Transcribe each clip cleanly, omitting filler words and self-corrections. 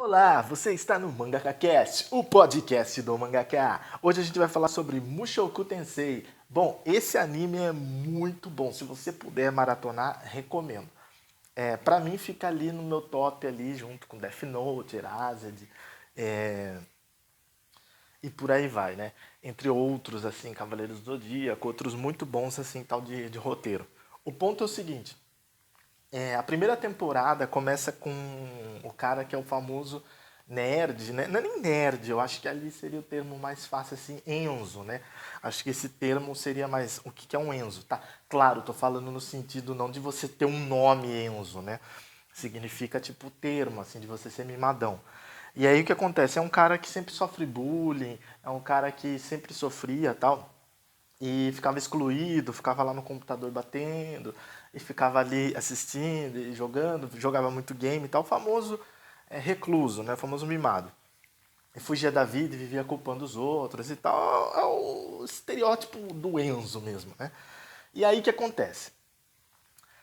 Olá, você está no MangakaCast, o podcast do mangaka. Hoje a gente vai falar sobre Mushoku Tensei. Bom, esse anime é muito bom. Se você puder maratonar, recomendo. Pra mim fica ali no meu top ali, junto com Death Note, Erased, e por aí vai, né? Entre outros, assim, Cavaleiros do Zodíaco, outros muito bons, assim, tal de roteiro. O ponto é o seguinte, a primeira temporada começa com o cara que é o famoso nerd, né? Não é nem nerd, eu acho que ali seria o termo mais fácil, assim, Enzo, né? Acho que esse termo seria mais... O que é um Enzo, tá? Claro, tô falando no sentido não de você ter um nome Enzo, né? Significa, tipo, o termo, assim, de você ser mimadão. E aí o que acontece? É um cara que sempre sofre bullying, é um cara que sempre sofria tal e ficava excluído, ficava lá no computador batendo, e ficava ali assistindo e jogando, jogava muito game e tal, o famoso recluso, né, o famoso mimado. E fugia da vida e vivia culpando os outros e tal, é o estereótipo do Enzo mesmo, né? E aí o que acontece?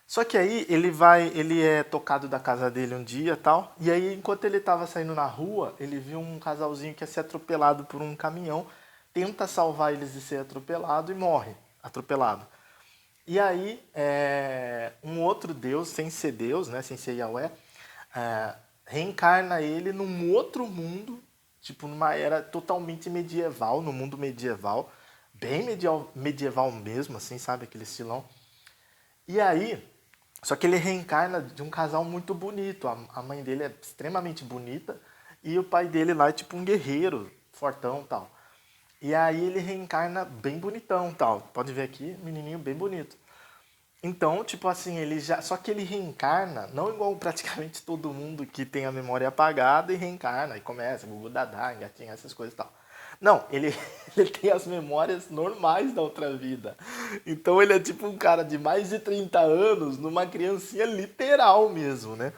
Só que aí ele é tocado da casa dele um dia, tal, e aí enquanto ele estava saindo na rua, ele viu um casalzinho que ia ser atropelado por um caminhão, tenta salvar eles de ser atropelado e morre atropelado. E aí um outro deus, sem ser deus, né, sem ser Yahweh, reencarna ele num outro mundo, tipo numa era totalmente medieval, no mundo medieval, bem medieval mesmo, assim, sabe, aquele estilão. E aí, só que ele reencarna de um casal muito bonito. A mãe dele é extremamente bonita e o pai dele lá é tipo um guerreiro, fortão e tal. E aí ele reencarna bem bonitão tal. Pode ver aqui, menininho bem bonito. Então, tipo assim, ele já. Só que ele reencarna, não igual praticamente todo mundo que tem a memória apagada e reencarna e começa, Gugu Dadá, engatinha, essas coisas e tal. Não, ele, ele tem as memórias normais da outra vida. Então ele é tipo um cara de mais de 30 anos numa criancinha literal mesmo, né?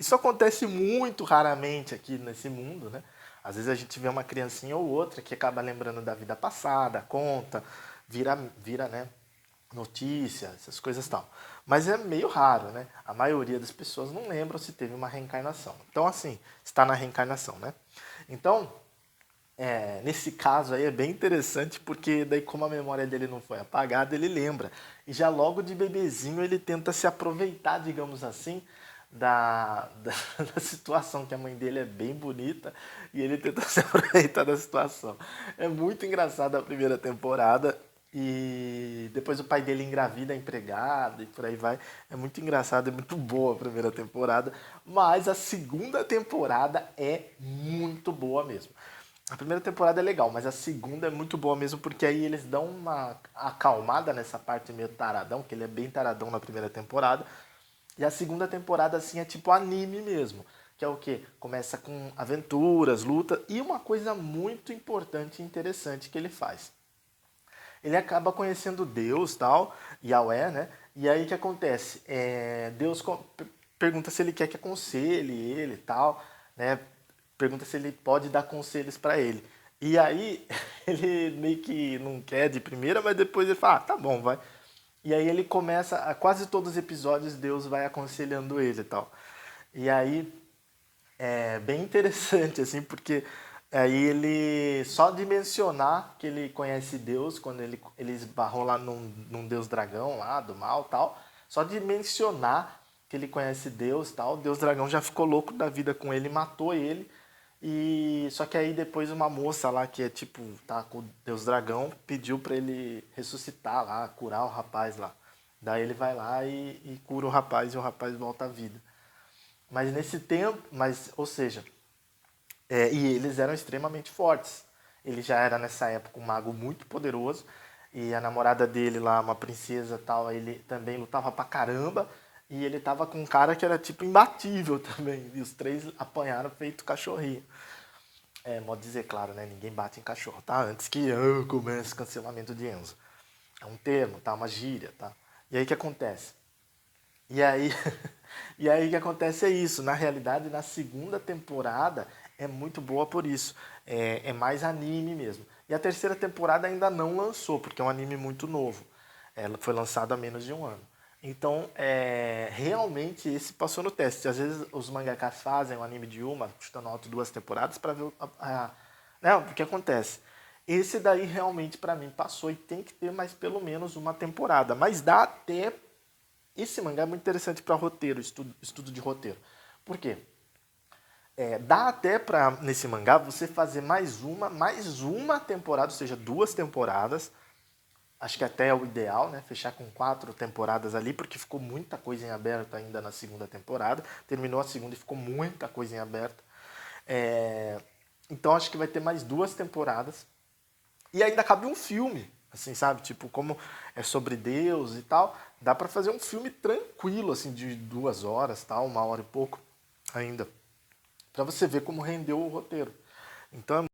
Isso acontece muito raramente aqui nesse mundo, né? Às vezes a gente vê uma criancinha ou outra que acaba lembrando da vida passada, conta, vira, né? Notícia, essas coisas e tal. Mas é meio raro, né? A maioria das pessoas não lembram se teve uma reencarnação. Então, assim, está na reencarnação, né? Então, nesse caso aí é bem interessante porque daí como a memória dele não foi apagada, ele lembra. E já logo de bebezinho ele tenta se aproveitar, digamos assim, da situação, que a mãe dele é bem bonita e ele tenta se aproveitar da situação. É muito engraçado a primeira temporada e depois o pai dele engravida a empregada e por aí vai. É muito engraçado, é muito boa a primeira temporada, mas a segunda temporada é muito boa mesmo. A primeira temporada é legal, mas a segunda é muito boa mesmo, porque aí eles dão uma acalmada nessa parte meio taradão, que ele é bem taradão na primeira temporada. E a segunda temporada, assim, é tipo anime mesmo. Que é o quê? Começa com aventuras, luta e uma coisa muito importante e interessante que ele faz. Ele acaba conhecendo Deus, tal, Yahweh, né? E aí o que acontece? Deus pergunta se ele quer que aconselhe ele e tal, né? Pergunta se ele pode dar conselhos para ele. E aí ele meio que não quer de primeira, mas depois ele fala, tá bom, vai. E aí ele começa, a quase todos os episódios Deus vai aconselhando ele e tal. E aí é bem interessante, assim, porque aí ele, só de mencionar que ele conhece Deus, quando ele esbarrou lá num Deus dragão lá, do mal tal, só de mencionar que ele conhece Deus tal, Deus dragão já ficou louco da vida com ele, matou ele, e só que aí depois uma moça lá que é tipo, tá com o Deus dragão, pediu pra ele ressuscitar lá, curar o rapaz lá. Daí ele vai lá e cura o rapaz e o rapaz volta à vida. Mas nesse tempo, ou seja, e eles eram extremamente fortes. Ele já era nessa época um mago muito poderoso e a namorada dele lá, uma princesa tal, ele também lutava pra caramba e ele tava com um cara que era tipo imbatível também. E os três apanharam feito cachorrinho. Modo dizer, claro, né? Ninguém bate em cachorro, tá? Antes que comece o cancelamento de Enzo. É um termo, tá? Uma gíria, tá? E aí o que acontece? E aí, e aí o que acontece é isso. Na realidade, na segunda temporada é muito boa por isso. É mais anime mesmo. E a terceira temporada ainda não lançou, porque é um anime muito novo. Ela foi lançada há menos de um ano. Então, realmente esse passou no teste. Às vezes os mangakas fazem um anime de uma, custando alto 2 temporadas para ver né, o que acontece. Esse daí realmente para mim passou e tem que ter mais pelo menos uma temporada. Mas dá até. Esse mangá é muito interessante para roteiro, estudo de roteiro. Por quê? Dá até para nesse mangá você fazer mais uma temporada, ou seja, 2 temporadas. Acho que até é o ideal, né? Fechar com 4 temporadas ali, porque ficou muita coisa em aberto ainda na segunda temporada. Terminou a segunda e ficou muita coisa em aberto. Então acho que vai ter mais 2 temporadas. E ainda cabe um filme, assim, sabe? Tipo, como é sobre Deus e tal, dá pra fazer um filme tranquilo, assim, de 2 horas, tal, 1 hora e pouco ainda. Pra você ver como rendeu o roteiro. Então